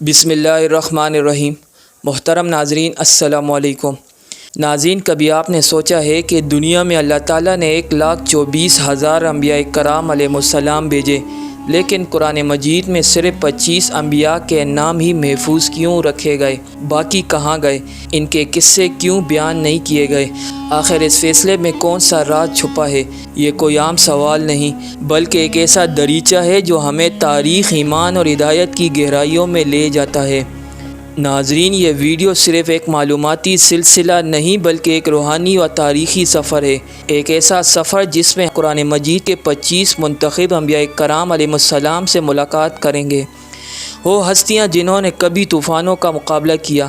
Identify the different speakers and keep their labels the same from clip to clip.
Speaker 1: بسم اللہ الرحمن الرحیم۔ محترم ناظرین السلام علیکم۔ ناظرین، کبھی آپ نے سوچا ہے کہ دنیا میں اللہ تعالیٰ نے 1,24,000 انبیاء کرام علیہ السلام بھیجے، لیکن قرآن مجید میں صرف 25 انبیاء کے نام ہی محفوظ کیوں رکھے گئے؟ باقی کہاں گئے؟ ان کے قصے کیوں بیان نہیں کیے گئے؟ آخر اس فیصلے میں کون سا راز چھپا ہے؟ یہ کوئی عام سوال نہیں، بلکہ ایک ایسا دریچہ ہے جو ہمیں تاریخ، ایمان اور ہدایت کی گہرائیوں میں لے جاتا ہے۔ ناظرین، یہ ویڈیو صرف ایک معلوماتی سلسلہ نہیں بلکہ ایک روحانی و تاریخی سفر ہے، ایک ایسا سفر جس میں قرآن مجید کے 25 منتخب انبیاء کرام علیہ السلام سے ملاقات کریں گے۔ وہ ہستیاں جنہوں نے کبھی طوفانوں کا مقابلہ کیا،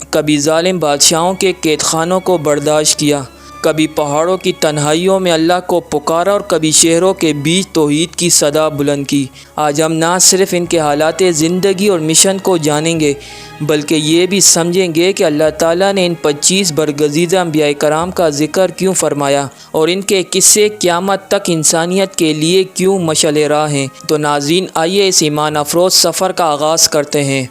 Speaker 1: کبھی ظالم بادشاہوں کے قید خانوں کو برداشت کیا، کبھی پہاڑوں کی تنہائیوں میں اللہ کو پکارا اور کبھی شہروں کے بیچ توحید کی صدا بلند کی۔ آج ہم نہ صرف ان کے حالات زندگی اور مشن کو جانیں گے بلکہ یہ بھی سمجھیں گے کہ اللہ تعالیٰ نے ان 25 برگزیدہ انبیاء کرام کا ذکر کیوں فرمایا اور ان کے قصے قیامت تک انسانیت کے لیے کیوں مشعل راہ ہیں۔ تو ناظرین، آئیے اس ایمان افروز سفر کا آغاز کرتے ہیں۔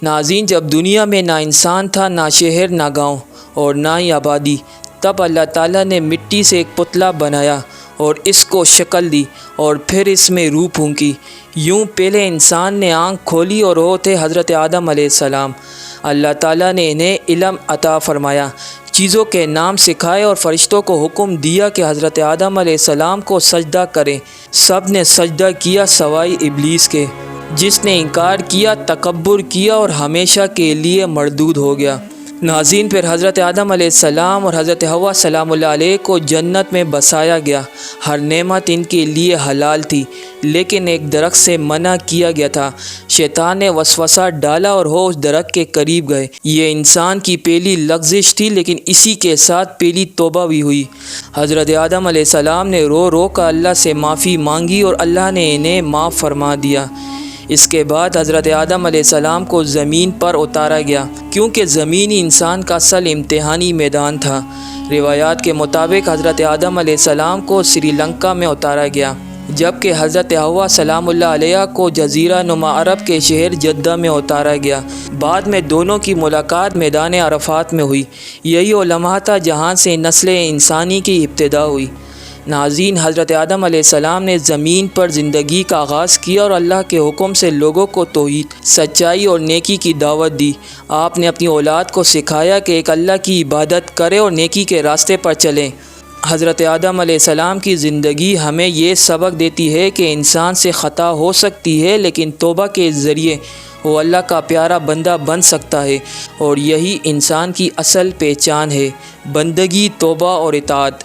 Speaker 1: ناظرین، جب دنیا میں نہ انسان تھا، نہ شہر، نہ گاؤں اور نہ ہی آبادی، تب اللہ تعالیٰ نے مٹی سے ایک پتلا بنایا اور اس کو شکل دی اور پھر اس میں روح پھونکی۔ یوں پہلے انسان نے آنکھ کھولی اور وہ تھے حضرت آدم علیہ السلام۔ اللہ تعالیٰ نے انہیں علم عطا فرمایا، چیزوں کے نام سکھائے اور فرشتوں کو حکم دیا کہ حضرت آدم علیہ السلام کو سجدہ کریں۔ سب نے سجدہ کیا سوائے ابلیس کے، جس نے انکار کیا، تکبر کیا اور ہمیشہ کے لیے مردود ہو گیا۔ ناظرین، پھر حضرت آدم علیہ السلام اور حضرت حوا سلام اللہ علیہ کو جنت میں بسایا گیا۔ ہر نعمت ان کے لیے حلال تھی، لیکن ایک درخت سے منع کیا گیا تھا۔ شیطان نے وسوسہ ڈالا اور وہ اس درخت کے قریب گئے۔ یہ انسان کی پہلی لغزش تھی، لیکن اسی کے ساتھ پہلی توبہ بھی ہوئی۔ حضرت آدم علیہ السلام نے رو رو کر اللہ سے معافی مانگی اور اللہ نے انہیں معاف فرما دیا۔ اس کے بعد حضرت آدم علیہ السلام کو زمین پر اتارا گیا، کیونکہ زمین ہی انسان کا اصل امتحانی میدان تھا۔ روایات کے مطابق حضرت آدم علیہ السلام کو سری لنکا میں اتارا گیا، جبکہ حضرت حوا سلام اللہ علیہ کو جزیرہ نما عرب کے شہر جدہ میں اتارا گیا۔ بعد میں دونوں کی ملاقات میدان عرفات میں ہوئی۔ یہی وہ لمحہ تھا جہاں سے نسل انسانی کی ابتدا ہوئی۔ ناظرین، حضرت آدم علیہ السلام نے زمین پر زندگی کا آغاز کیا اور اللہ کے حکم سے لوگوں کو توحید، سچائی اور نیکی کی دعوت دی۔ آپ نے اپنی اولاد کو سکھایا کہ ایک اللہ کی عبادت کرے اور نیکی کے راستے پر چلیں۔ حضرت آدم علیہ السلام کی زندگی ہمیں یہ سبق دیتی ہے کہ انسان سے خطا ہو سکتی ہے، لیکن توبہ کے ذریعے وہ اللہ کا پیارا بندہ بن سکتا ہے، اور یہی انسان کی اصل پہچان ہے، بندگی، توبہ اور اطاعت۔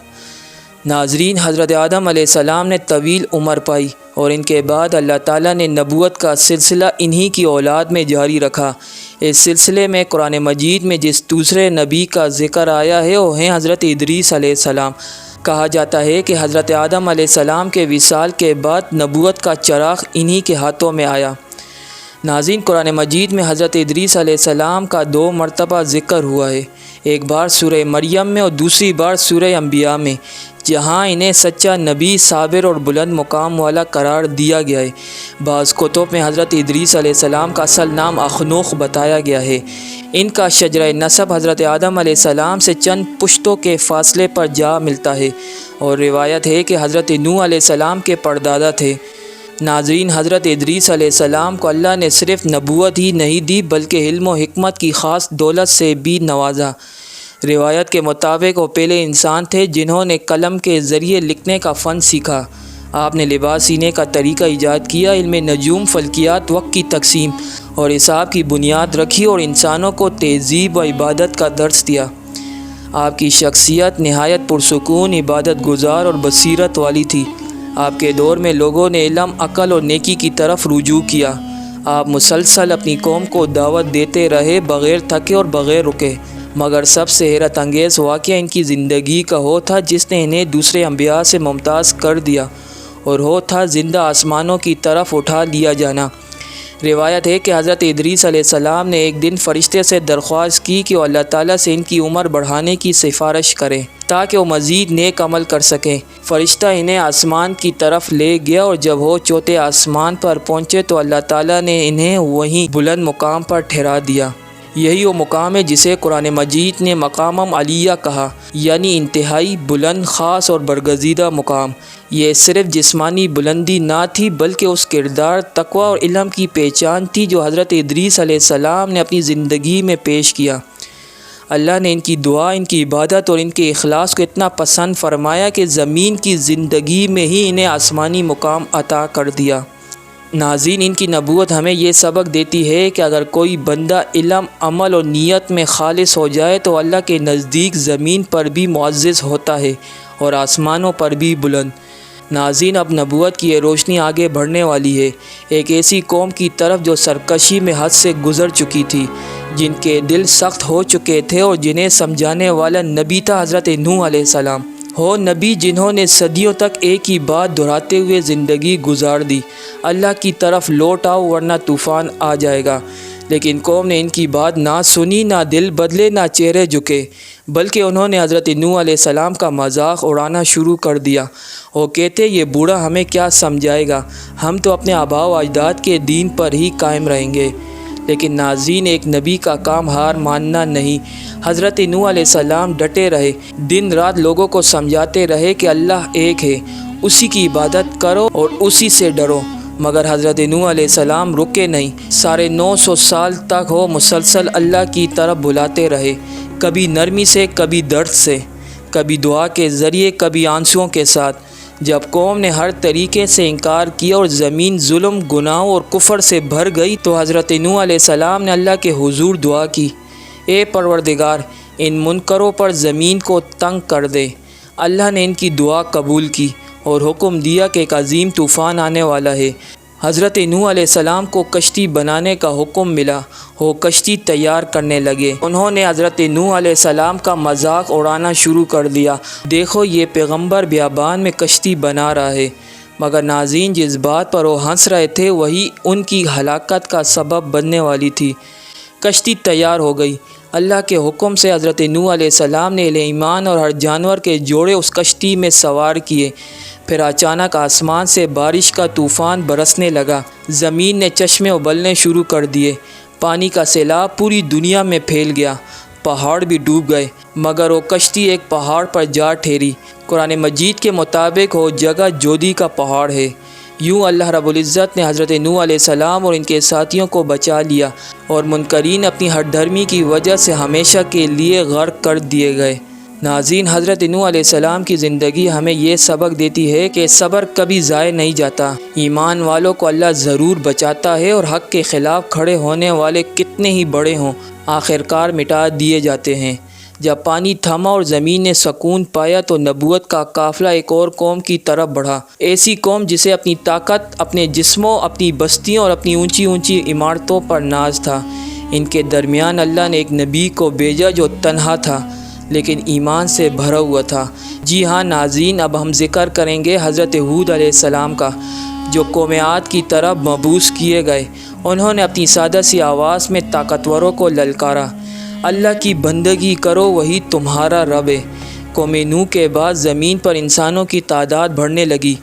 Speaker 1: ناظرین، حضرت آدم علیہ السلام نے طویل عمر پائی اور ان کے بعد اللہ تعالیٰ نے نبوت کا سلسلہ انہی کی اولاد میں جاری رکھا۔ اس سلسلے میں قرآن مجید میں جس دوسرے نبی کا ذکر آیا ہے وہ ہیں حضرت ادریس علیہ السلام۔ کہا جاتا ہے کہ حضرت آدم علیہ السلام کے وصال کے بعد نبوت کا چراغ انہی کے ہاتھوں میں آیا۔ ناظرین، قرآن مجید میں حضرت ادریس علیہ السلام کا 2 مرتبہ ذکر ہوا ہے، ایک بار سورہ مریم میں اور دوسری بار سورہ انبیاء میں، جہاں انہیں سچا نبی، صابر اور بلند مقام والا قرار دیا گیا ہے۔ بعض کتب میں حضرت ادریس علیہ السلام کا اصل نام اخنوخ بتایا گیا ہے۔ ان کا شجرہ نسب حضرت آدم علیہ السلام سے چند پشتوں کے فاصلے پر جا ملتا ہے، اور روایت ہے کہ حضرت نوح علیہ السلام کے پردادا تھے۔ ناظرین، حضرت ادریس علیہ السلام کو اللہ نے صرف نبوت ہی نہیں دی بلکہ علم و حکمت کی خاص دولت سے بھی نوازا۔ روایت کے مطابق وہ پہلے انسان تھے جنہوں نے قلم کے ذریعے لکھنے کا فن سیکھا۔ آپ نے لباس سینے کا طریقہ ایجاد کیا، علم نجوم، فلکیات، وقت کی تقسیم اور حساب کی بنیاد رکھی اور انسانوں کو تہذیب و عبادت کا درس دیا۔ آپ کی شخصیت نہایت پرسکون، عبادت گزار اور بصیرت والی تھی۔ آپ کے دور میں لوگوں نے علم، عقل اور نیکی کی طرف رجوع کیا۔ آپ مسلسل اپنی قوم کو دعوت دیتے رہے، بغیر تھکے اور بغیر رکے۔ مگر سب سے حیرت انگیز واقعہ ان کی زندگی کا وہ تھا جس نے انہیں دوسرے انبیاء سے ممتاز کر دیا، اور وہ تھا زندہ آسمانوں کی طرف اٹھا لیا جانا۔ روایت ہے کہ حضرت ادریس علیہ السلام نے ایک دن فرشتے سے درخواست کی کہ وہ اللہ تعالیٰ سے ان کی عمر بڑھانے کی سفارش کریں تاکہ وہ مزید نیک عمل کر سکیں۔ فرشتہ انہیں آسمان کی طرف لے گیا اور جب وہ چوتھے آسمان پر پہنچے تو اللہ تعالیٰ نے انہیں وہیں بلند مقام پر ٹھہرا دیا۔ یہی وہ مقام ہے جسے قرآن مجید نے مقامم علیہ کہا، یعنی انتہائی بلند، خاص اور برگزیدہ مقام۔ یہ صرف جسمانی بلندی نہ تھی بلکہ اس کردار، تقوی اور علم کی پہچان تھی جو حضرت ادریس علیہ السلام نے اپنی زندگی میں پیش کیا۔ اللہ نے ان کی دعا، ان کی عبادت اور ان کے اخلاص کو اتنا پسند فرمایا کہ زمین کی زندگی میں ہی انہیں آسمانی مقام عطا کر دیا۔ ناظرین، ان کی نبوت ہمیں یہ سبق دیتی ہے کہ اگر کوئی بندہ علم، عمل اور نیت میں خالص ہو جائے تو اللہ کے نزدیک زمین پر بھی معزز ہوتا ہے اور آسمانوں پر بھی بلند۔ ناظرین، اب نبوت کی یہ روشنی آگے بڑھنے والی ہے، ایک ایسی قوم کی طرف جو سرکشی میں حد سے گزر چکی تھی، جن کے دل سخت ہو چکے تھے اور جنہیں سمجھانے والا نبی تھا حضرت نوح علیہ السلام۔ ہو نبی جنہوں نے صدیوں تک ایک ہی بات دہراتے ہوئے زندگی گزار دی، اللہ کی طرف لوٹ آؤ ورنہ طوفان آ جائے گا۔ لیکن قوم نے ان کی بات نہ سنی، نہ دل بدلے، نہ چہرے جھکے، بلکہ انہوں نے حضرت نوح علیہ السلام کا مذاق اڑانا شروع کر دیا۔ وہ کہتے، یہ بوڑھا ہمیں کیا سمجھائے گا، ہم تو اپنے آباء و اجداد کے دین پر ہی قائم رہیں گے۔ لیکن ناظرین، ایک نبی کا کام ہار ماننا نہیں۔ حضرت نوح علیہ السلام ڈٹے رہے، دن رات لوگوں کو سمجھاتے رہے کہ اللہ ایک ہے، اسی کی عبادت کرو اور اسی سے ڈرو۔ مگر حضرت نوح علیہ السلام رکے نہیں، 950 سال تک وہ مسلسل اللہ کی طرف بلاتے رہے، کبھی نرمی سے، کبھی درد سے، کبھی دعا کے ذریعے، کبھی آنسوؤں کے ساتھ۔ جب قوم نے ہر طریقے سے انکار کیا اور زمین ظلم، گناہوں اور کفر سے بھر گئی تو حضرت نوح علیہ السلام نے اللہ کے حضور دعا کی، اے پروردگار، ان منکروں پر زمین کو تنگ کر دے۔ اللہ نے ان کی دعا قبول کی اور حکم دیا کہ ایک عظیم طوفان آنے والا ہے۔ حضرت نوح علیہ السلام کو کشتی بنانے کا حکم ملا، وہ کشتی تیار کرنے لگے۔ انہوں نے حضرت نوح علیہ السلام کا مذاق اڑانا شروع کر دیا، دیکھو یہ پیغمبر بیابان میں کشتی بنا رہا ہے۔ مگر ناظرین، جس بات پر وہ ہنس رہے تھے وہی ان کی ہلاکت کا سبب بننے والی تھی۔ کشتی تیار ہو گئی۔ اللہ کے حکم سے حضرت نوح علیہ السلام نے اہل ایمان اور ہر جانور کے جوڑے اس کشتی میں سوار کیے۔ پھر اچانک آسمان سے بارش کا طوفان برسنے لگا، زمین نے چشمے ابلنے شروع کر دیے، پانی کا سیلاب پوری دنیا میں پھیل گیا، پہاڑ بھی ڈوب گئے، مگر وہ کشتی ایک پہاڑ پر جا ٹھہری۔ قرآن مجید کے مطابق وہ جگہ جودی کا پہاڑ ہے۔ یوں اللہ رب العزت نے حضرت نوح علیہ السلام اور ان کے ساتھیوں کو بچا لیا اور منکرین اپنی ہٹ دھرمی کی وجہ سے ہمیشہ کے لیے غرق کر دیے گئے۔ ناظرین، حضرت نوح علیہ السلام کی زندگی ہمیں یہ سبق دیتی ہے کہ صبر کبھی ضائع نہیں جاتا۔ ایمان والوں کو اللہ ضرور بچاتا ہے اور حق کے خلاف کھڑے ہونے والے کتنے ہی بڑے ہوں، آخرکار مٹا دیے جاتے ہیں۔ جب پانی تھما اور زمین نے سکون پایا تو نبوت کا قافلہ ایک اور قوم کی طرف بڑھا، ایسی قوم جسے اپنی طاقت، اپنے جسموں، اپنی بستیوں اور اپنی اونچی اونچی عمارتوں پر ناز تھا۔ ان کے درمیان اللہ نے ایک نبی کو بھیجا جو تنہا تھا لیکن ایمان سے بھرا ہوا تھا۔ جی ہاں ناظرین، اب ہم ذکر کریں گے حضرت ہود علیہ السلام کا، جو قوم عاد کی طرف مبعوث کیے گئے۔ انہوں نے اپنی سادہ سی آواز میں طاقتوروں کو للکارا، اللہ کی بندگی کرو، وہی تمہارا رب ہے۔ قوم نوح کے بعد زمین پر انسانوں کی تعداد بڑھنے لگی،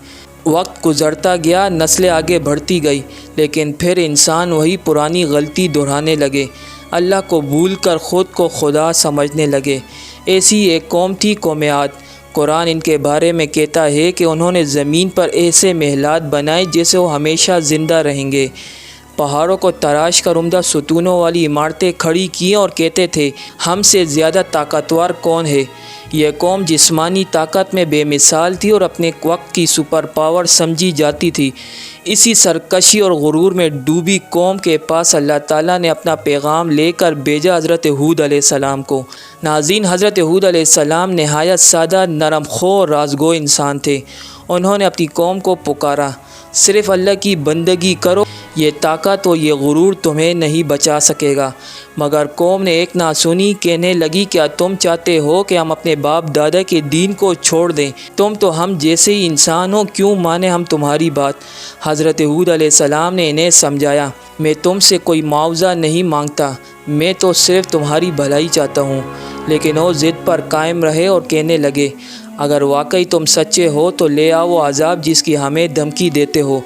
Speaker 1: وقت گزرتا گیا، نسلیں آگے بڑھتی گئی، لیکن پھر انسان وہی پرانی غلطی دہرانے لگے، اللہ کو بھول کر خود کو خدا سمجھنے لگے۔ ایسی ایک قوم تھی قوم عاد۔ قرآن ان کے بارے میں کہتا ہے کہ انہوں نے زمین پر ایسے محلات بنائے جیسے وہ ہمیشہ زندہ رہیں گے، پہاڑوں کو تراش کر عمدہ ستونوں والی عمارتیں کھڑی کیں اور کہتے تھے، ہم سے زیادہ طاقتور کون ہے؟ یہ قوم جسمانی طاقت میں بے مثال تھی اور اپنے وقت کی سپر پاور سمجھی جاتی تھی۔ اسی سرکشی اور غرور میں ڈوبی قوم کے پاس اللہ تعالیٰ نے اپنا پیغام لے کر بھیجا حضرت ہود علیہ السلام کو۔ ناظرین، حضرت ہود علیہ السلام نہایت سادہ، نرم خو اور رازگو انسان تھے۔ انہوں نے اپنی قوم کو پکارا، صرف اللہ کی بندگی کرو، یہ طاقت اور یہ غرور تمہیں نہیں بچا سکے گا۔ مگر قوم نے ایک نہ سنی، کہنے لگی، کیا تم چاہتے ہو کہ ہم اپنے باپ دادا کے دین کو چھوڑ دیں؟ تم تو ہم جیسے ہی انسان ہو، کیوں مانیں ہم تمہاری بات؟ حضرت ہود علیہ السلام نے انہیں سمجھایا، میں تم سے کوئی معاوضہ نہیں مانگتا، میں تو صرف تمہاری بھلائی چاہتا ہوں۔ لیکن وہ ضد پر قائم رہے اور کہنے لگے، اگر واقعی تم سچے ہو تو لے آؤ وہ عذاب جس کی ہمیں دھمکی دیتے ہو۔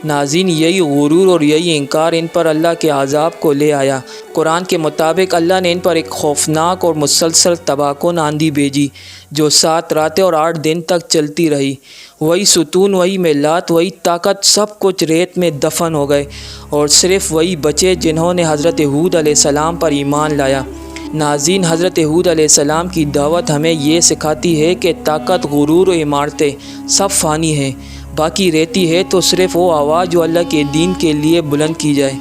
Speaker 1: ناظرین، یہی غرور اور یہی انکار ان پر اللہ کے عذاب کو لے آیا۔ قرآن کے مطابق اللہ نے ان پر ایک خوفناک اور مسلسل تباہ کن آندھی بھیجی جو 7 راتیں اور 8 دن تک چلتی رہی۔ وہی ستون، وہی میلات، وہی طاقت، سب کچھ ریت میں دفن ہو گئے اور صرف وہی بچے جنہوں نے حضرت ہود علیہ السلام پر ایمان لایا۔ ناظرین، حضرت ہود علیہ السلام کی دعوت ہمیں یہ سکھاتی ہے کہ طاقت، غرور و عمارتیں سب فانی ہیں، باقی رہتی ہے تو صرف وہ آواز جو اللہ کے دین کے لیے بلند کی جائے۔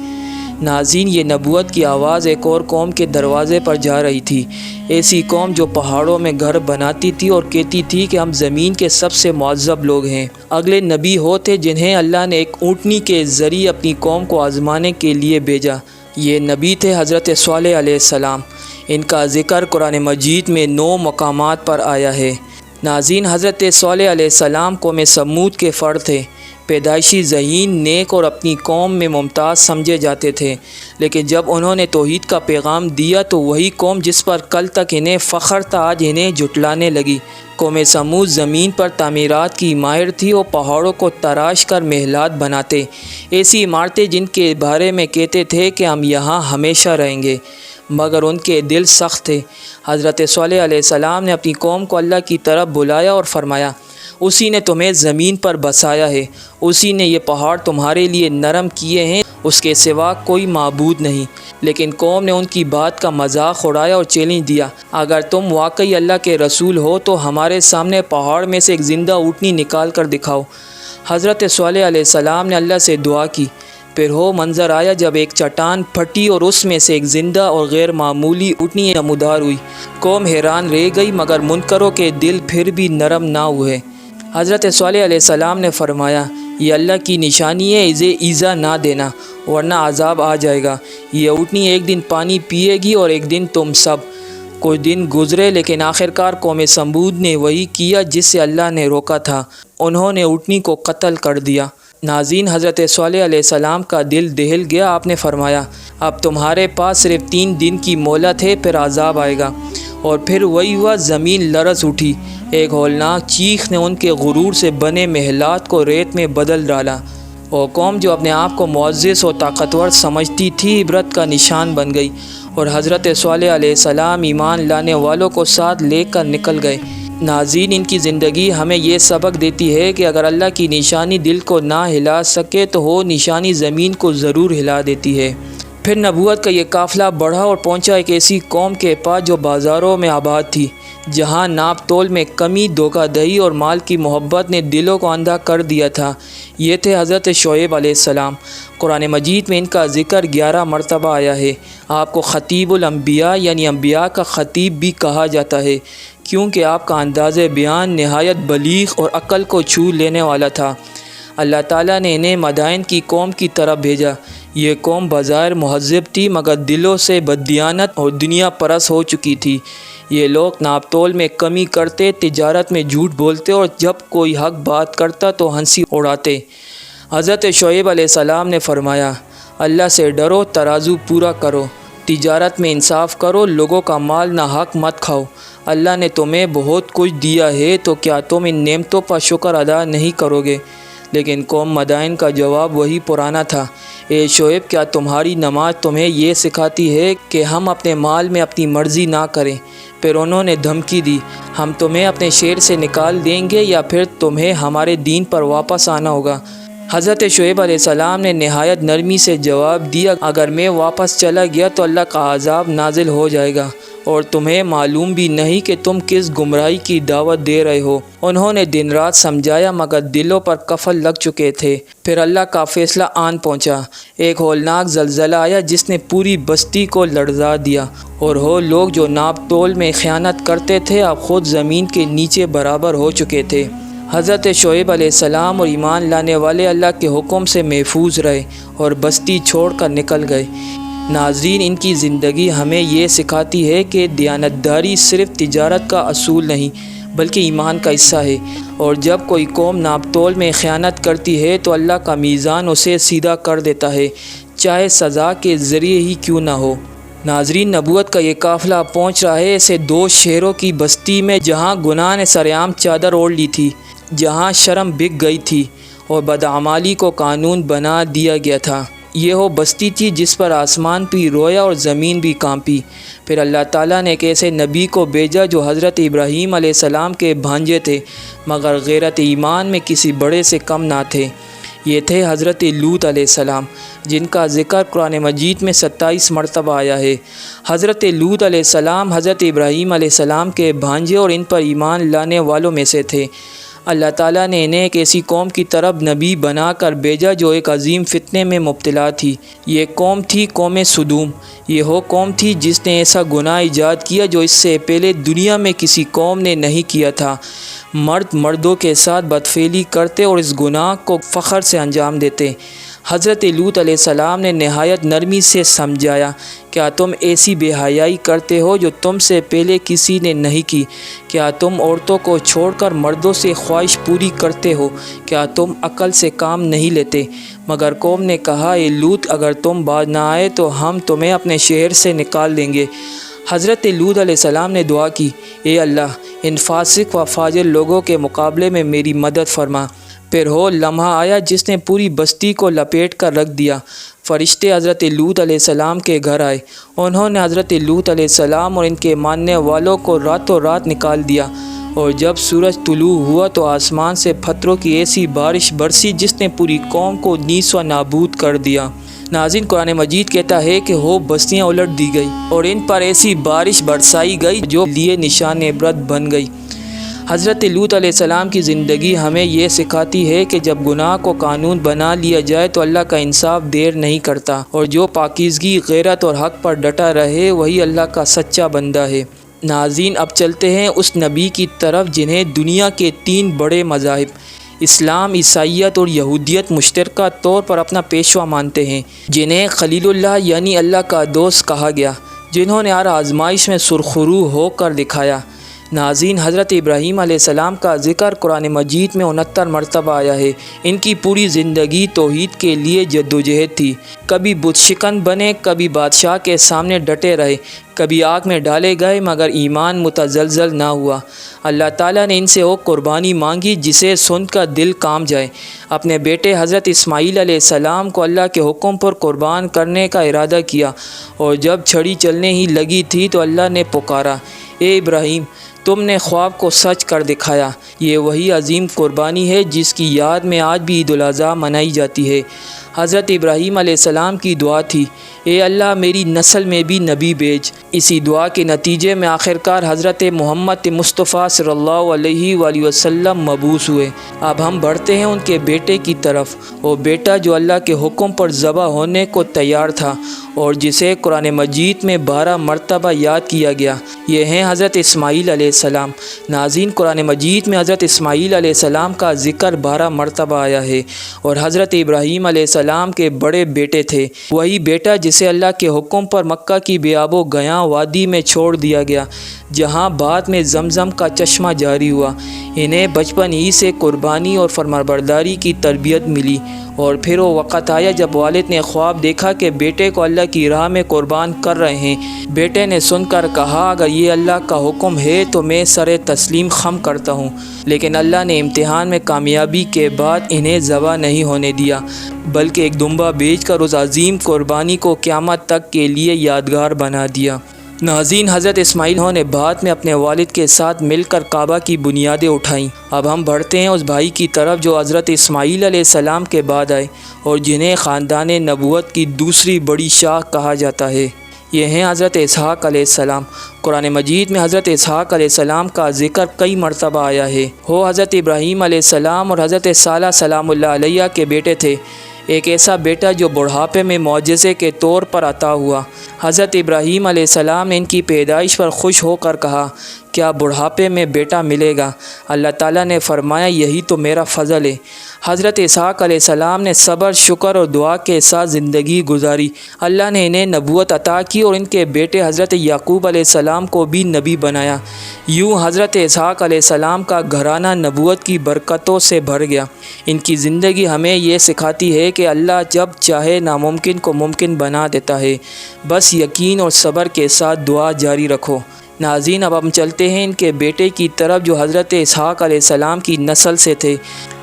Speaker 1: ناظرین، یہ نبوت کی آواز ایک اور قوم کے دروازے پر جا رہی تھی، ایسی قوم جو پہاڑوں میں گھر بناتی تھی اور کہتی تھی کہ ہم زمین کے سب سے معذب لوگ ہیں۔ اگلے نبی ہوتے جنہیں اللہ نے ایک اونٹنی کے ذریعے اپنی قوم کو آزمانے کے لیے بھیجا۔ یہ نبی تھے حضرت صالح علیہ السلام۔ ان کا ذکر قرآن مجید میں 9 مقامات پر آیا ہے۔ ناظرین، حضرت صالح علیہ السلام قوم سمود کے فرد تھے۔ پیدائشی ذہین، نیک اور اپنی قوم میں ممتاز سمجھے جاتے تھے، لیکن جب انہوں نے توحید کا پیغام دیا تو وہی قوم جس پر کل تک انہیں فخر تھا آج انہیں جھٹلانے لگی۔ قوم سمود زمین پر تعمیرات کی ماہر تھی، وہ پہاڑوں کو تراش کر محلات بناتے، ایسی عمارتیں جن کے بارے میں کہتے تھے کہ ہم یہاں ہمیشہ رہیں گے، مگر ان کے دل سخت تھے۔ حضرت صالح علیہ السلام نے اپنی قوم کو اللہ کی طرف بلایا اور فرمایا، اسی نے تمہیں زمین پر بسایا ہے، اسی نے یہ پہاڑ تمہارے لیے نرم کیے ہیں، اس کے سوا کوئی معبود نہیں۔ لیکن قوم نے ان کی بات کا مذاق اڑایا اور چیلنج دیا، اگر تم واقعی اللہ کے رسول ہو تو ہمارے سامنے پہاڑ میں سے ایک زندہ اونٹنی نکال کر دکھاؤ۔ حضرت صالح علیہ السلام نے اللہ سے دعا کی، پھر وہ منظر آیا جب ایک چٹان پھٹی اور اس میں سے ایک زندہ اور غیر معمولی اونٹنی نمودار ہوئی۔ قوم حیران رہ گئی، مگر منکروں کے دل پھر بھی نرم نہ ہوئے۔ حضرت صالح علیہ السلام نے فرمایا، یہ اللہ کی نشانی ہے، اسے ایذا نہ دینا ورنہ عذاب آ جائے گا۔ یہ اونٹنی ایک دن پانی پیے گی اور ایک دن تم سب۔ کچھ دن گزرے لیکن آخرکار قوم سمود نے وہی کیا جس سے اللہ نے روکا تھا، انہوں نے اونٹنی کو قتل کر دیا۔ ناظرین، حضرت صالح علیہ السلام کا دل دہل گیا۔ آپ نے فرمایا، اب تمہارے پاس صرف 3 دن کی مہلت ہے، پھر عذاب آئے گا۔ اور پھر وہی ہوا، زمین لرز اٹھی، ایک ہولناک چیخ نے ان کے غرور سے بنے محلات کو ریت میں بدل ڈالا۔ وہ قوم جو اپنے آپ کو معزز و طاقتور سمجھتی تھی عبرت کا نشان بن گئی، اور حضرت صالح علیہ السلام ایمان لانے والوں کو ساتھ لے کر نکل گئے۔ ناظرین، ان کی زندگی ہمیں یہ سبق دیتی ہے کہ اگر اللہ کی نشانی دل کو نہ ہلا سکے تو وہ نشانی زمین کو ضرور ہلا دیتی ہے۔ پھر نبوت کا یہ قافلہ بڑھا اور پہنچا ایک ایسی قوم کے پاس جو بازاروں میں آباد تھی، جہاں ناپ تول میں کمی، دھوکہ دہی اور مال کی محبت نے دلوں کو اندھا کر دیا تھا۔ یہ تھے حضرت شعیب علیہ السلام۔ قرآن مجید میں ان کا ذکر 11 مرتبہ آیا ہے۔ آپ کو خطیب الانبیاء یعنی انبیاء کا خطیب بھی کہا جاتا ہے، کیونکہ آپ کا انداز بیان نہایت بلیغ اور عقل کو چھو لینے والا تھا۔ اللہ تعالیٰ نے انہیں مدائن کی قوم کی طرف بھیجا۔ یہ قوم بظاہر مہذب تھی مگر دلوں سے بددیانت اور دنیا پرست ہو چکی تھی۔ یہ لوگ ناپ تول میں کمی کرتے، تجارت میں جھوٹ بولتے اور جب کوئی حق بات کرتا تو ہنسی اڑاتے۔ حضرت شعیب علیہ السلام نے فرمایا، اللہ سے ڈرو، ترازو پورا کرو، تجارت میں انصاف کرو، لوگوں کا مال نہ حق مت کھاؤ۔ اللہ نے تمہیں بہت کچھ دیا ہے تو کیا تم ان نعمتوں پر شکر ادا نہیں کرو گے؟ لیکن قوم مدائن کا جواب وہی پرانا تھا، اے شعیب، کیا تمہاری نماز تمہیں یہ سکھاتی ہے کہ ہم اپنے مال میں اپنی مرضی نہ کریں؟ پھر انہوں نے دھمکی دی، ہم تمہیں اپنے شہر سے نکال دیں گے یا پھر تمہیں ہمارے دین پر واپس آنا ہوگا۔ حضرت شعیب علیہ السلام نے نہایت نرمی سے جواب دیا، اگر میں واپس چلا گیا تو اللہ کا عذاب نازل ہو جائے گا اور تمہیں معلوم بھی نہیں کہ تم کس گمراہی کی دعوت دے رہے ہو۔ انہوں نے دن رات سمجھایا مگر دلوں پر قفل لگ چکے تھے۔ پھر اللہ کا فیصلہ آن پہنچا، ایک ہولناک زلزلہ آیا جس نے پوری بستی کو لرزا دیا، اور وہ لوگ جو ناپ تول میں خیانت کرتے تھے اب خود زمین کے نیچے برابر ہو چکے تھے۔ حضرت شعیب علیہ السلام اور ایمان لانے والے اللہ کے حکم سے محفوظ رہے اور بستی چھوڑ کر نکل گئے۔ ناظرین، ان کی زندگی ہمیں یہ سکھاتی ہے کہ دیانتداری صرف تجارت کا اصول نہیں بلکہ ایمان کا حصہ ہے، اور جب کوئی قوم ناپ تول میں خیانت کرتی ہے تو اللہ کا میزان اسے سیدھا کر دیتا ہے، چاہے سزا کے ذریعے ہی کیوں نہ ہو۔ ناظرین، نبوت کا یہ قافلہ پہنچ رہا ہے ایسے 2 شہروں کی بستی میں جہاں گناہ نے سرعام چادر اوڑھ لی تھی، جہاں شرم بک گئی تھی اور بدعمالی کو قانون بنا دیا گیا تھا۔ یہ وہ بستی تھی جس پر آسمان بھی رویا اور زمین بھی کانپی۔ پھر اللہ تعالیٰ نے ایک ایسے نبی کو بھیجا جو حضرت ابراہیم علیہ السلام کے بھانجے تھے، مگر غیرت ایمان میں کسی بڑے سے کم نہ تھے۔ یہ تھے حضرت لوط علیہ السلام، جن کا ذکر قرآن مجید میں 27 مرتبہ آیا ہے۔ حضرت لوط علیہ السلام حضرت ابراہیم علیہ السلام کے بھانجے اور ان پر ایمان لانے والوں میں سے تھے۔ اللہ تعالیٰ نے انہیں ایک ایسی قوم کی طرف نبی بنا کر بھیجا جو ایک عظیم فتنے میں مبتلا تھی۔ یہ قوم تھی قوم سدوم۔ یہ وہ قوم تھی جس نے ایسا گناہ ایجاد کیا جو اس سے پہلے دنیا میں کسی قوم نے نہیں کیا تھا۔ مرد مردوں کے ساتھ بدفعلی کرتے اور اس گناہ کو فخر سے انجام دیتے۔ حضرت لوط علیہ السلام نے نہایت نرمی سے سمجھایا، کیا تم ایسی بے حیائی کرتے ہو جو تم سے پہلے کسی نے نہیں کی؟ کیا تم عورتوں کو چھوڑ کر مردوں سے خواہش پوری کرتے ہو؟ کیا تم عقل سے کام نہیں لیتے؟ مگر قوم نے کہا، اے لوط، اگر تم باز نہ آئے تو ہم تمہیں اپنے شہر سے نکال دیں گے۔ حضرت لوط علیہ السلام نے دعا کی، اے اللہ، ان فاسق و فاجر لوگوں کے مقابلے میں میری مدد فرما۔ پھر وہ لمحہ آیا جس نے پوری بستی کو لپیٹ کر رکھ دیا۔ فرشتے حضرت لوط علیہ السلام کے گھر آئے۔ انہوں نے حضرت لوط علیہ السلام اور ان کے ماننے والوں کو راتوں رات نکال دیا، اور جب سورج طلوع ہوا تو آسمان سے پتھروں کی ایسی بارش برسی جس نے پوری قوم کو نیست و نابود کر دیا۔ ناظرین، قرآن مجید کہتا ہے کہ وہ بستیاں الٹ دی گئی اور ان پر ایسی بارش برسائی گئی جو لیے نشان عبرت بن گئی۔ حضرت لوط علیہ السلام کی زندگی ہمیں یہ سکھاتی ہے کہ جب گناہ کو قانون بنا لیا جائے تو اللہ کا انصاف دیر نہیں کرتا، اور جو پاکیزگی، غیرت اور حق پر ڈٹا رہے وہی اللہ کا سچا بندہ ہے۔ ناظرین، اب چلتے ہیں اس نبی کی طرف جنہیں دنیا کے 3 بڑے مذاہب اسلام، عیسائیت اور یہودیت مشترکہ طور پر اپنا پیشوا مانتے ہیں، جنہیں خلیل اللہ یعنی اللہ کا دوست کہا گیا، جنہوں نے ہر آزمائش میں سرخرو ہو کر دکھایا۔ ناظرین، حضرت ابراہیم علیہ السلام کا ذکر قرآن مجید میں 69 مرتبہ آیا ہے۔ ان کی پوری زندگی توحید کے لیے جدوجہد تھی۔ کبھی بت شکن بنے، کبھی بادشاہ کے سامنے ڈٹے رہے، کبھی آگ میں ڈالے گئے، مگر ایمان متزلزل نہ ہوا۔ اللہ تعالیٰ نے ان سے وہ قربانی مانگی جسے سن کر دل کانپ جائے۔ اپنے بیٹے حضرت اسماعیل علیہ السلام کو اللہ کے حکم پر قربان کرنے کا ارادہ کیا، اور جب چھڑی چلنے ہی لگی تھی تو اللہ نے پکارا، اے ابراہیم، تم نے خواب کو سچ کر دکھایا۔ یہ وہی عظیم قربانی ہے جس کی یاد میں آج بھی عید الاضحیٰ منائی جاتی ہے۔ حضرت ابراہیم علیہ السلام کی دعا تھی، اے اللہ، میری نسل میں بھی نبی بھیج۔ اسی دعا کے نتیجے میں آخرکار حضرت محمد مصطفیٰ صلی اللہ علیہ وآلہ وسلم مبعوث ہوئے۔ اب ہم بڑھتے ہیں ان کے بیٹے کی طرف، وہ بیٹا جو اللہ کے حکم پر ذبح ہونے کو تیار تھا اور جسے قرآن مجید میں 12 مرتبہ یاد کیا گیا۔ یہ ہیں حضرت اسماعیل علیہ السلام۔ ناظرین، قرآن مجید میں حضرت اسماعیل علیہ السلام کا ذکر 12 مرتبہ آیا ہے، اور حضرت ابراہیم علیہ السلام کے بڑے بیٹے تھے، وہی بیٹا جسے اللہ کے حکم پر مکہ کی بیاب و گیاں وادی میں چھوڑ دیا گیا، جہاں بعد میں زمزم کا چشمہ جاری ہوا۔ انہیں بچپن ہی سے قربانی اور فرمانبرداری کی تربیت ملی، اور پھر وہ وقت آیا جب والد نے خواب دیکھا کہ بیٹے کو اللہ کی راہ میں قربان کر رہے ہیں۔ بیٹے نے سن کر کہا، اگر یہ اللہ کا حکم ہے تو میں سر تسلیم خم کرتا ہوں، لیکن اللہ نے امتحان میں کامیابی کے بعد انہیں ذبح نہیں ہونے دیا، بلکہ ایک دمبا بیچ کر اس عظیم قربانی کو قیامت تک کے لیے یادگار بنا دیا۔ ناظرین، حضرت اسماعیل نے بعد میں اپنے والد کے ساتھ مل کر کعبہ کی بنیادیں اٹھائیں۔ اب ہم بڑھتے ہیں اس بھائی کی طرف جو حضرت اسماعیل علیہ السلام کے بعد آئے اور جنہیں خاندان نبوت کی دوسری بڑی شاخ کہا جاتا ہے۔ یہ ہیں حضرت اسحاق علیہ السلام۔ قرآن مجید میں حضرت اسحاق علیہ السلام کا ذکر کئی مرتبہ آیا ہے۔ وہ حضرت ابراہیم علیہ السلام اور حضرت سالہ سلام اللہ علیہ کے بیٹے تھے، ایک ایسا بیٹا جو بڑھاپے میں معجزے کے طور پر عطا ہوا۔ حضرت ابراہیم علیہ السلام نے ان کی پیدائش پر خوش ہو کر کہا، کیا بڑھاپے میں بیٹا ملے گا؟ اللہ تعالیٰ نے فرمایا یہی تو میرا فضل ہے۔ حضرت اسحاق علیہ السلام نے صبر، شکر اور دعا کے ساتھ زندگی گزاری۔ اللہ نے انہیں نبوت عطا کی اور ان کے بیٹے حضرت یعقوب علیہ السلام کو بھی نبی بنایا۔ یوں حضرت اسحاق علیہ السلام کا گھرانہ نبوت کی برکتوں سے بھر گیا۔ ان کی زندگی ہمیں یہ سکھاتی ہے کہ اللہ جب چاہے ناممکن کو ممکن بنا دیتا ہے، بس یقین اور صبر کے ساتھ دعا جاری رکھو۔ ناظرین، اب ہم چلتے ہیں ان کے بیٹے کی طرف جو حضرت اسحاق علیہ السلام کی نسل سے تھے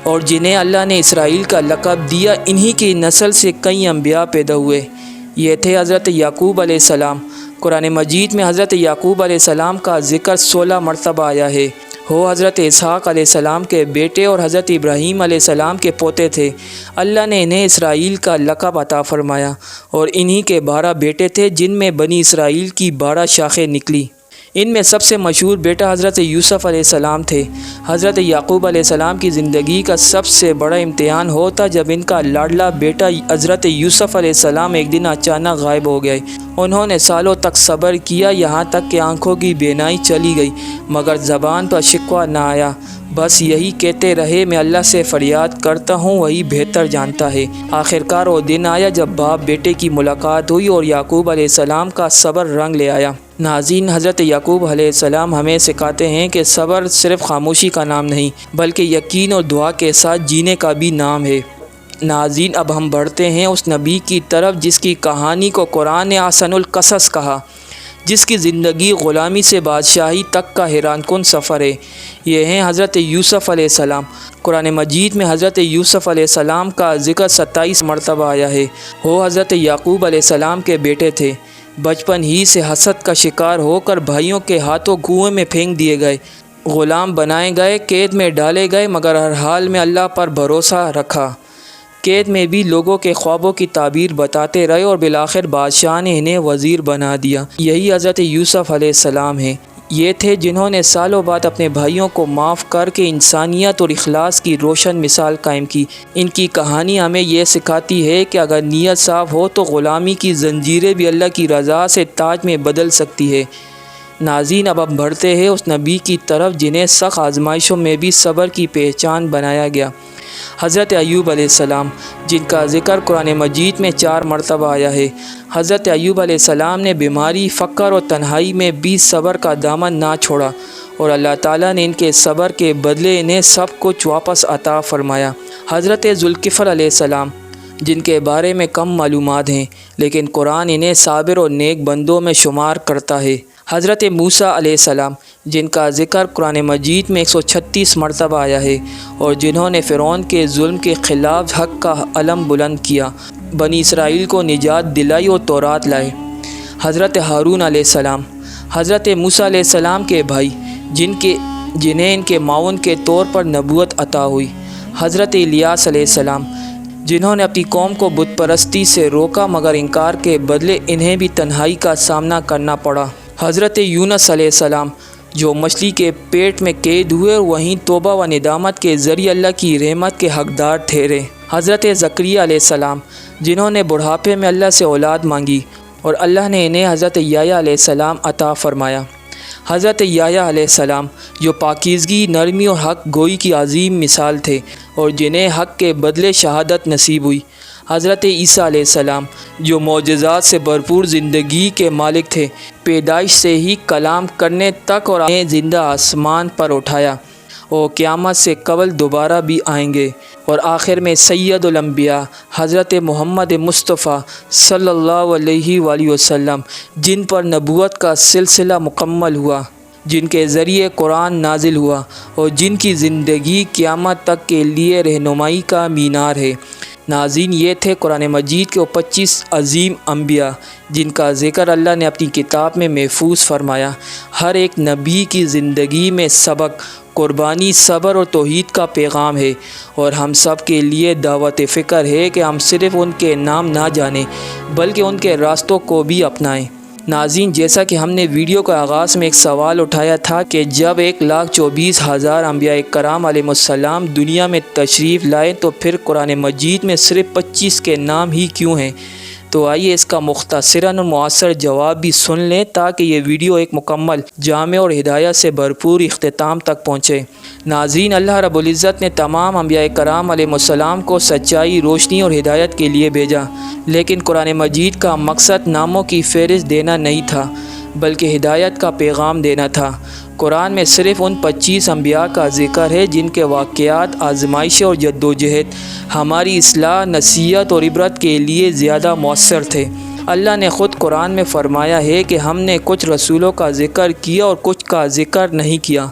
Speaker 1: اور جنہیں اللہ نے اسرائیل کا لقب دیا۔ انہی کی نسل سے کئی انبیاء پیدا ہوئے۔ یہ تھے حضرت یعقوب علیہ السلام۔ قرآن مجید میں حضرت یعقوب علیہ السلام کا ذکر 16 مرتبہ آیا ہے۔ وہ حضرت اسحاق علیہ السلام کے بیٹے اور حضرت ابراہیم علیہ السلام کے پوتے تھے۔ اللہ نے انہیں اسرائیل کا لقب عطا فرمایا اور انہی کے 12 بیٹے تھے جن میں بنی اسرائیل کی 12 شاخیں نکلی۔ ان میں سب سے مشہور بیٹا حضرت یوسف علیہ السلام تھے۔ حضرت یعقوب علیہ السلام کی زندگی کا سب سے بڑا امتحان ہوتا جب ان کا لاڈلا بیٹا حضرت یوسف علیہ السلام ایک دن اچانک غائب ہو گئے۔ انہوں نے سالوں تک صبر کیا، یہاں تک کہ آنکھوں کی بینائی چلی گئی، مگر زبان پر شکوہ نہ آیا۔ بس یہی کہتے رہے، میں اللہ سے فریاد کرتا ہوں، وہی بہتر جانتا ہے۔ آخرکار وہ دن آیا جب باپ بیٹے کی ملاقات ہوئی اور یعقوب علیہ السلام کا صبر رنگ لے آیا۔ ناظرین، حضرت یعقوب علیہ السلام ہمیں سکھاتے ہیں کہ صبر صرف خاموشی کا نام نہیں بلکہ یقین اور دعا کے ساتھ جینے کا بھی نام ہے۔ ناظرین، اب ہم بڑھتے ہیں اس نبی کی طرف جس کی کہانی کو قرآن نے احسن القصص کہا، جس کی زندگی غلامی سے بادشاہی تک کا حیران کن سفر ہے۔ یہ ہیں حضرت یوسف علیہ السلام۔ قرآن مجید میں حضرت یوسف علیہ السلام کا ذکر 27 مرتبہ آیا ہے۔ وہ حضرت یعقوب علیہ السلام کے بیٹے تھے۔ بچپن ہی سے حسد کا شکار ہو کر بھائیوں کے ہاتھوں کنویں میں پھینک دیے گئے، غلام بنائے گئے، قید میں ڈالے گئے، مگر ہر حال میں اللہ پر بھروسہ رکھا۔ قید میں بھی لوگوں کے خوابوں کی تعبیر بتاتے رہے اور بالآخر بادشاہ نے انہیں وزیر بنا دیا۔ یہی حضرت یوسف علیہ السلام ہیں۔ یہ تھے جنہوں نے سالوں بعد اپنے بھائیوں کو معاف کر کے انسانیت اور اخلاص کی روشن مثال قائم کی۔ ان کی کہانی ہمیں یہ سکھاتی ہے کہ اگر نیت صاف ہو تو غلامی کی زنجیریں بھی اللہ کی رضا سے تاج میں بدل سکتی ہے۔ ناظرین، اب ہم بڑھتے ہیں اس نبی کی طرف جنہیں سخت آزمائشوں میں بھی صبر کی پہچان بنایا گیا، حضرت ایوب علیہ السلام، جن کا ذکر قرآن مجید میں 4 مرتبہ آیا ہے۔ حضرت ایوب علیہ السلام نے بیماری، فقر اور تنہائی میں بھی صبر کا دامن نہ چھوڑا اور اللہ تعالیٰ نے ان کے صبر کے بدلے انہیں سب کچھ واپس عطا فرمایا۔ حضرت ذوالکفل علیہ السلام، جن کے بارے میں کم معلومات ہیں لیکن قرآن انہیں صابر اور نیک بندوں میں شمار کرتا ہے۔ حضرت موسیٰ علیہ السلام، جن کا ذکر قرآن مجید میں 136 مرتبہ آیا ہے اور جنہوں نے فرعون کے ظلم کے خلاف حق کا علم بلند کیا، بنی اسرائیل کو نجات دلائی اور تورات لائے۔ حضرت ہارون علیہ السلام، حضرت موسیٰ علیہ السلام کے بھائی، جنہیں ان کے معاون کے طور پر نبوت عطا ہوئی۔ حضرت الیاس علیہ السلام، جنہوں نے اپنی قوم کو بت پرستی سے روکا مگر انکار کے بدلے انہیں بھی تنہائی کا سامنا کرنا پڑا۔ حضرت یونس علیہ السلام، جو مچھلی کے پیٹ میں قید ہوئے اور وہیں توبہ و ندامت کے ذریعے اللہ کی رحمت کے حقدار ٹھہرے۔ حضرت زکریا علیہ السلام، جنہوں نے بڑھاپے میں اللہ سے اولاد مانگی اور اللہ نے انہیں حضرت یحییٰ علیہ السلام عطا فرمایا۔ حضرت یحییٰ علیہ السلام، جو پاکیزگی، نرمی اور حق گوئی کی عظیم مثال تھے اور جنہیں حق کے بدلے شہادت نصیب ہوئی۔ حضرت عیسیٰ علیہ السلام، جو معجزات سے بھرپور زندگی کے مالک تھے، پیدائش سے ہی کلام کرنے تک، اور انہیں زندہ آسمان پر اٹھایا، اور قیامت سے قبل دوبارہ بھی آئیں گے۔ اور آخر میں سید الانبیاء حضرت محمد مصطفیٰ صلی اللہ علیہ وآلہ وسلم، جن پر نبوت کا سلسلہ مکمل ہوا، جن کے ذریعے قرآن نازل ہوا اور جن کی زندگی قیامت تک کے لیے رہنمائی کا مینار ہے۔ ناظرین، یہ تھے قرآن مجید کے 25 عظیم انبیاء جن کا ذکر اللہ نے اپنی کتاب میں محفوظ فرمایا۔ ہر ایک نبی کی زندگی میں سبق، قربانی، صبر اور توحید کا پیغام ہے، اور ہم سب کے لیے دعوت فکر ہے کہ ہم صرف ان کے نام نہ جانیں بلکہ ان کے راستوں کو بھی اپنائیں۔ ناظرین، جیسا کہ ہم نے ویڈیو کا آغاز میں ایک سوال اٹھایا تھا کہ جب 1,24,000 انبیاء کرام علیہ السلام دنیا میں تشریف لائے تو پھر قرآن مجید میں صرف 25 کے نام ہی کیوں ہیں؟ تو آئیے اس کا مختصراً اور مؤثر جواب بھی سن لیں تاکہ یہ ویڈیو ایک مکمل، جامع اور ہدایت سے بھرپور اختتام تک پہنچے۔ ناظرین، اللہ رب العزت نے تمام انبیاء کرام علیہ السلام کو سچائی، روشنی اور ہدایت کے لیے بھیجا، لیکن قرآن مجید کا مقصد ناموں کی فہرست دینا نہیں تھا بلکہ ہدایت کا پیغام دینا تھا۔ قرآن میں صرف ان 25 انبیاء کا ذکر ہے جن کے واقعات، آزمائشیں اور جدوجہد ہماری اصلاح، نصیحت اور عبرت کے لیے زیادہ مؤثر تھے۔ اللہ نے خود قرآن میں فرمایا ہے کہ ہم نے کچھ رسولوں کا ذکر کیا اور کچھ کا ذکر نہیں کیا،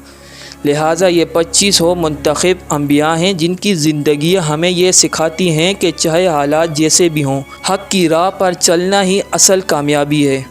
Speaker 1: لہٰذا یہ 25 وہ منتخب انبیاء ہیں جن کی زندگیاں ہمیں یہ سکھاتی ہیں کہ چاہے حالات جیسے بھی ہوں، حق کی راہ پر چلنا ہی اصل کامیابی ہے۔